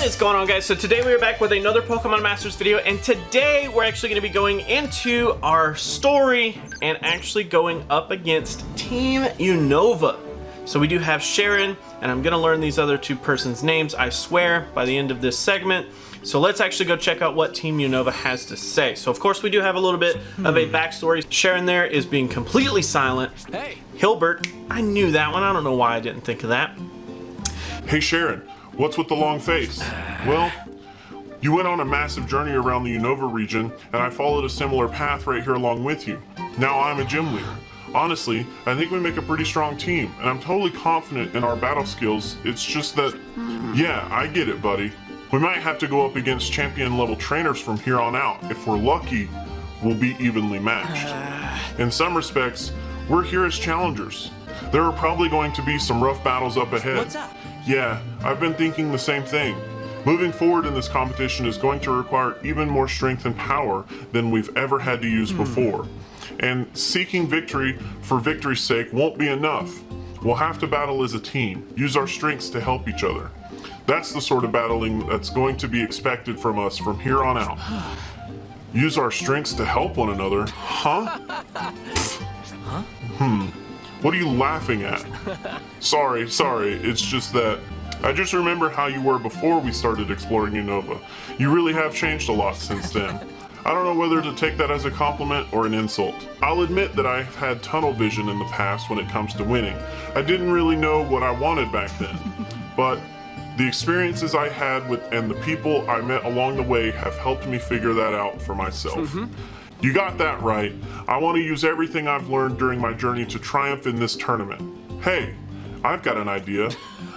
is going on, guys? So today we are back with another Pokemon Masters video, and today we're actually going to be going into our story and actually going up against Team Unova. So we do have Sharon, and I'm going to learn these other two persons' names, I swear, by the end of this segment. So let's actually go check out what Team Unova has to say. So of course we do have a little bit of a backstory. Sharon there is being completely silent. Hey. Hilbert, I knew that one. I don't know why I didn't think of that. Hey Sharon, what's with the long face? Well, you went on a massive journey around the Unova region, and I followed a similar path right here along with you. Now I'm a gym leader. Honestly, I think we make a pretty strong team, and I'm totally confident in our battle skills. It's just that, yeah, I get it, buddy. We might have to go up against champion level trainers from here on out. If we're lucky, we'll be evenly matched. In some respects, we're here as challengers. There are probably going to be some rough battles up ahead. What's up? Yeah, I've been thinking the same thing. Moving forward in this competition is going to require even more strength and power than we've ever had to use before. And seeking victory for victory's sake won't be enough. We'll have to battle as a team, use our strengths to help each other. That's the sort of battling that's going to be expected from us from here on out. Use our strengths to help one another? Huh? What are you laughing at? Sorry, it's just that I just remember how you were before we started exploring Unova. You really have changed a lot since then. I don't know whether to take that as a compliment or an insult. I'll admit that I've had tunnel vision in the past when it comes to winning. I didn't really know what I wanted back then, but the experiences I had with and the people I met along the way have helped me figure that out for myself. You got that right. I want to use everything I've learned during my journey to triumph in this tournament. Hey, I've got an idea.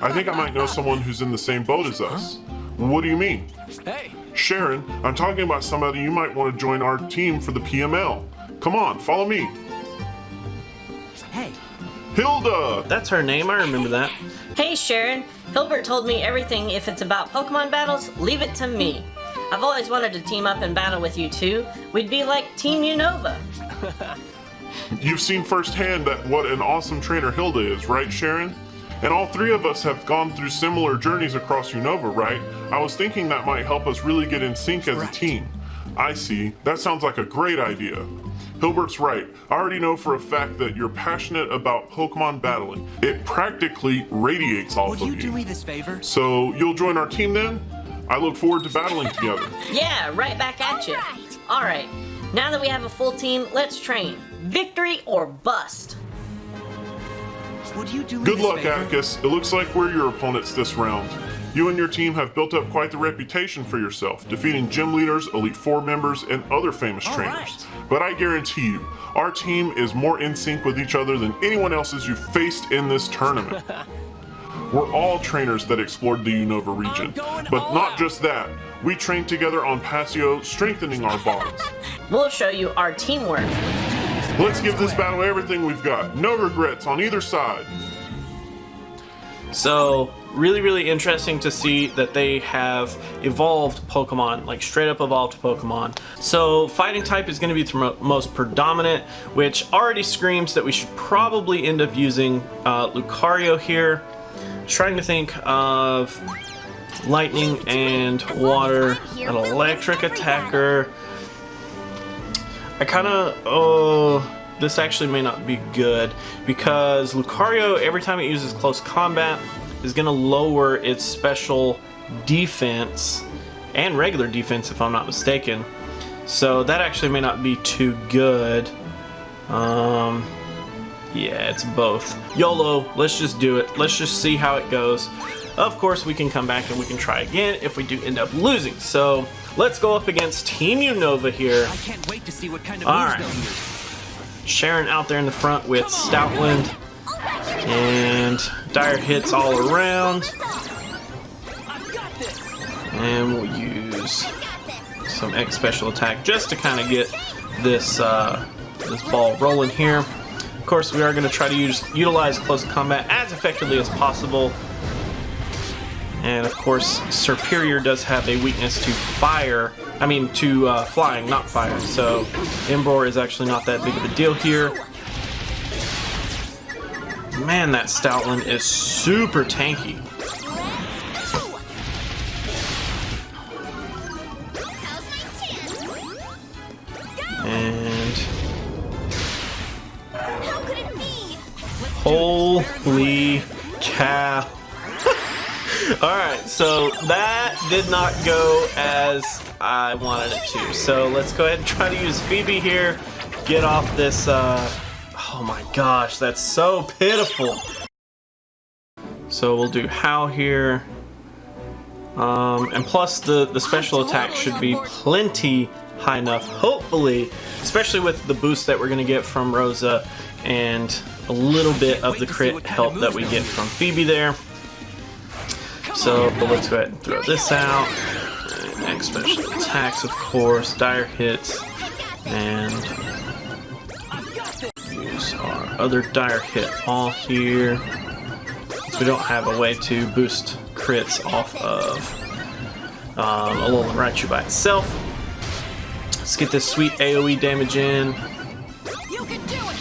I think I might know someone who's in the same boat as us. What do you mean? Hey. Sharon, I'm talking about somebody you might want to join our team for the PML. Come on, follow me. Hey. Hilda! That's her name, I remember that. Hey Sharon, Hilbert told me everything. If it's about Pokemon battles, leave it to me. I've always wanted to team up and battle with you two. We'd be like Team Unova. You've seen firsthand that what an awesome trainer Hilda is, right Sharon? And all three of us have gone through similar journeys across Unova, right? I was thinking that might help us really get in sync as a team. I see. That sounds like a great idea. Hilbert's right. I already know for a fact that you're passionate about Pokemon battling. It practically radiates off of you. Would you do me this favor? So you'll join our team then? I look forward to battling together. Yeah, right back at you. Alright, now that we have a full team, let's train. Victory or bust. Would you do me Good this luck, favor? Atticus. It looks like we're your opponents this round. You and your team have built up quite the reputation for yourself, defeating gym leaders, Elite Four members, and other famous trainers. Right. But I guarantee you, our team is more in sync with each other than anyone else's you've faced in this tournament. We're all trainers that explored the Unova region, but not just that. We trained together on Paseo, strengthening our bonds. We'll show you our teamwork. Let's give this battle everything we've got. No regrets on either side. So really interesting to see that they have evolved Pokemon, like straight up evolved Pokemon. So fighting type is going to be the most predominant, which already screams that we should probably end up using Lucario here. Trying to think of lightning and water, an electric attacker. I kind of, this actually may not be good because Lucario, every time it uses close combat, is going to lower its special defense and regular defense if I'm not mistaken. So that actually may not be too good. Yeah, it's both. YOLO, let's just do it. Let's just see how it goes. Of course, we can come back and we can try again if we do end up losing. So let's go up against Team Unova here. I can't wait to see what kind of All moves right. they'll use. Sharon out there in the front with Stoutland. And dire hits all around. I've got this. And we'll use some X special attack just to kind of get this this ball rolling here. Of course, we are going to try to utilize close combat as effectively as possible. And of course, Superior does have a weakness to fire. I mean, to flying, not fire. So Embror is actually not that big of a deal here. Man, that Stoutland is super tanky. Holy cow. Alright, so that did not go as I wanted it to. So let's go ahead and try to use Phoebe here. Get off this, oh my gosh, that's so pitiful. So we'll do How here. And plus the special attack should be plenty high enough, hopefully, especially with the boost that we're going to get from Rosa and a little bit of the crit help that we get from Phoebe there. So let's go ahead and throw this out. Next special attacks, of course, dire hits, and use our other dire hit all here. We don't have a way to boost crits off of Alolan Raichu by itself. Let's get this sweet AoE damage in.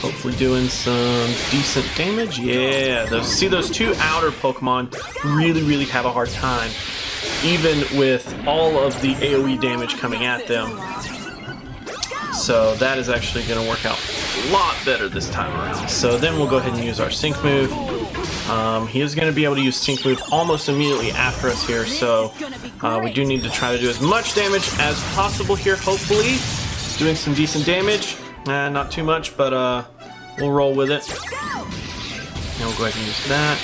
Hopefully doing some decent damage. Yeah, those two outer Pokemon really have a hard time, even with all of the AoE damage coming at them. So that is actually going to work out a lot better this time around. So then we'll go ahead and use our Sync move. He is going to be able to use Sync move almost immediately after us here, so we do need to try to do as much damage as possible here, hopefully. Doing some decent damage. Not too much, but we'll roll with it. And we'll go ahead and use that.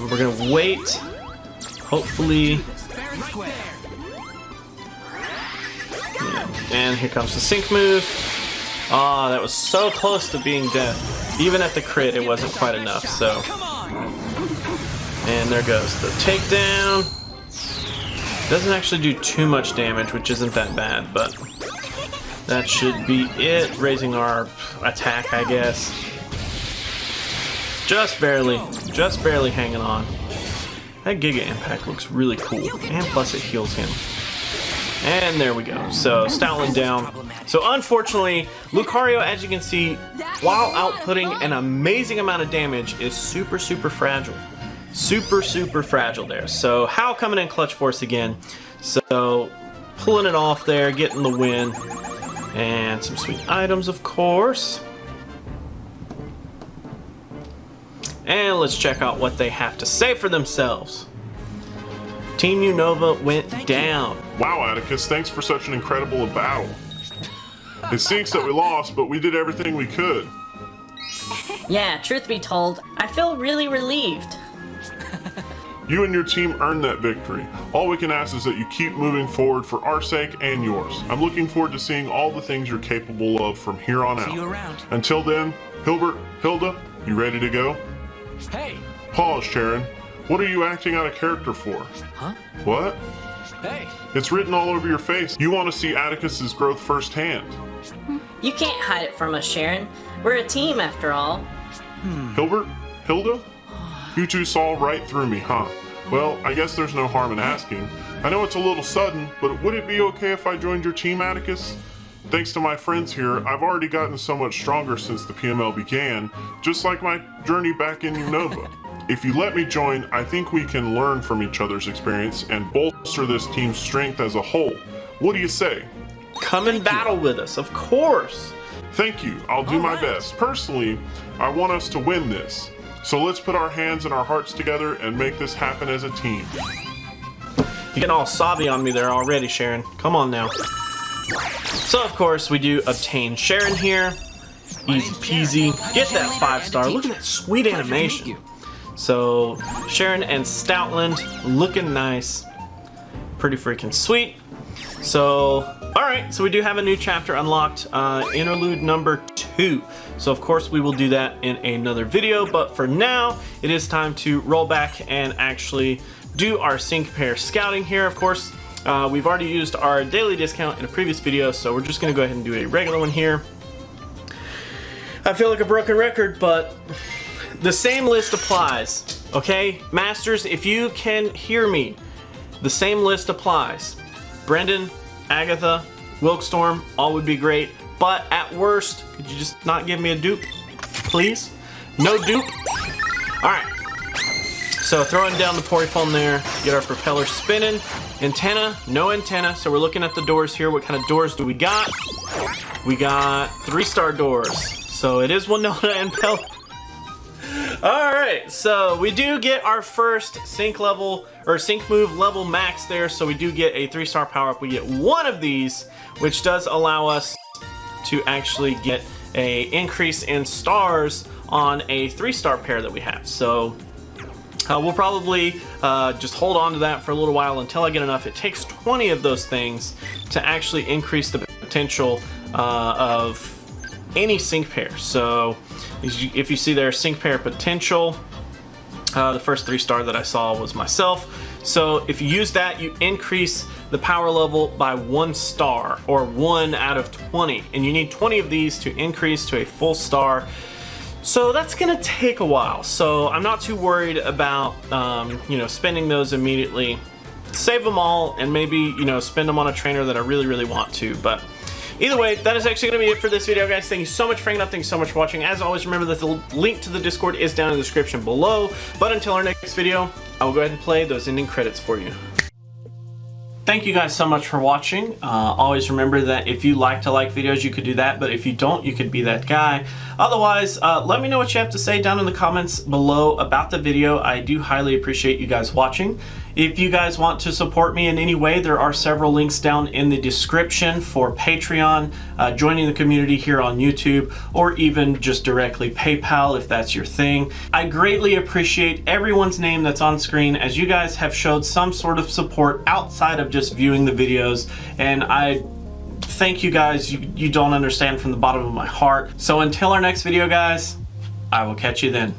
We're going to wait. Hopefully. Yeah. And here comes the Sync move. Ah, that was so close to being dead. Even at the crit, it wasn't quite enough, so. And there goes the takedown. Doesn't actually do too much damage, which isn't that bad, but that should be it. Raising our attack, I guess. Just barely hanging on. That Giga Impact looks really cool, and plus it heals him. And there we go. So Stoutland down. So unfortunately, Lucario, as you can see, while outputting an amazing amount of damage, is super fragile. Super fragile there. So How coming in clutch force again. So pulling it off there, getting the win. And some sweet items, of course. And let's check out what they have to say for themselves. Team Unova went down. Wow, Atticus, thanks for such an incredible battle. It stinks that we lost, but we did everything we could. Yeah, truth be told, I feel really relieved. You and your team earned that victory. All we can ask is that you keep moving forward for our sake and yours. I'm looking forward to seeing all the things you're capable of from here on out. See you around. Until then, Hilbert, Hilda, you ready to go? Hey! Pause, Sharon. What are you acting out of character for? Huh? What? Hey! It's written all over your face. You want to see Atticus's growth firsthand. You can't hide it from us, Sharon. We're a team, after all. Hilbert? Hilda? You two saw right through me, huh? Well, I guess there's no harm in asking. I know it's a little sudden, but would it be okay if I joined your team, Atticus? Thanks to my friends here, I've already gotten so much stronger since the PML began, just like my journey back in Unova. If you let me join, I think we can learn from each other's experience and bolster this team's strength as a whole. What do you say? Come and battle with us, of course. Thank you. I'll do my best. Personally, I want us to win this. So let's put our hands and our hearts together and make this happen as a team. You're getting all sobby on me there already, Sharon. Come on now. So, of course, we do obtain Sharon here. Easy peasy. Get that 5-star. Look at that sweet animation. So, Sharon and Stoutland looking nice. Pretty freaking sweet. So, alright, so we do have a new chapter unlocked, interlude number 2. So, of course, we will do that in another video, but for now, it is time to roll back and actually do our sync pair scouting here. Of course, we've already used our daily discount in a previous video, so we're just going to go ahead and do a regular one here. I feel like a broken record, but the same list applies, okay? Masters, if you can hear me, the same list applies. Brendan, Agatha, Wilkstorm, all would be great, but at worst, could you just not give me a dupe, please? No dupe? Alright, so throwing down the Poryphone there, get our propeller spinning. Antenna, no antenna, so we're looking at the doors here. What kind of doors do we got? We got 3-star doors, so it is Winona and Pelican. All right, so we do get our first sync level or sync move level max there, so we do get a 3-star power up. We get one of these, which does allow us to actually get a increase in stars on a 3-star pair that we have. So we'll probably just hold on to that for a little while until I get enough. It takes 20 of those things to actually increase the potential of any sync pair. So if you see there, sync pair potential, the first 3-star that I saw was myself. So if you use that, you increase the power level by 1 star, or 1 out of 20, and you need 20 of these to increase to a full star. So that's gonna take a while. So I'm not too worried about you know, spending those immediately. Save them all and maybe, you know, spend them on a trainer that I really want to. But either way, that is actually going to be it for this video, guys. Thank you so much for hanging out. Thank you so much for watching. As always, remember that the link to the Discord is down in the description below. But until our next video, I will go ahead and play those ending credits for you. Thank you guys so much for watching. Always remember that if you like to like videos, you could do that. But if you don't, you could be that guy. Otherwise, let me know what you have to say down in the comments below about the video. I do highly appreciate you guys watching. If you guys want to support me in any way, there are several links down in the description for Patreon, joining the community here on YouTube, or even just directly PayPal if that's your thing. I greatly appreciate everyone's name that's on screen, as you guys have showed some sort of support outside of just viewing the videos, and I thank you guys. You don't understand from the bottom of my heart. So until our next video, guys, I will catch you then.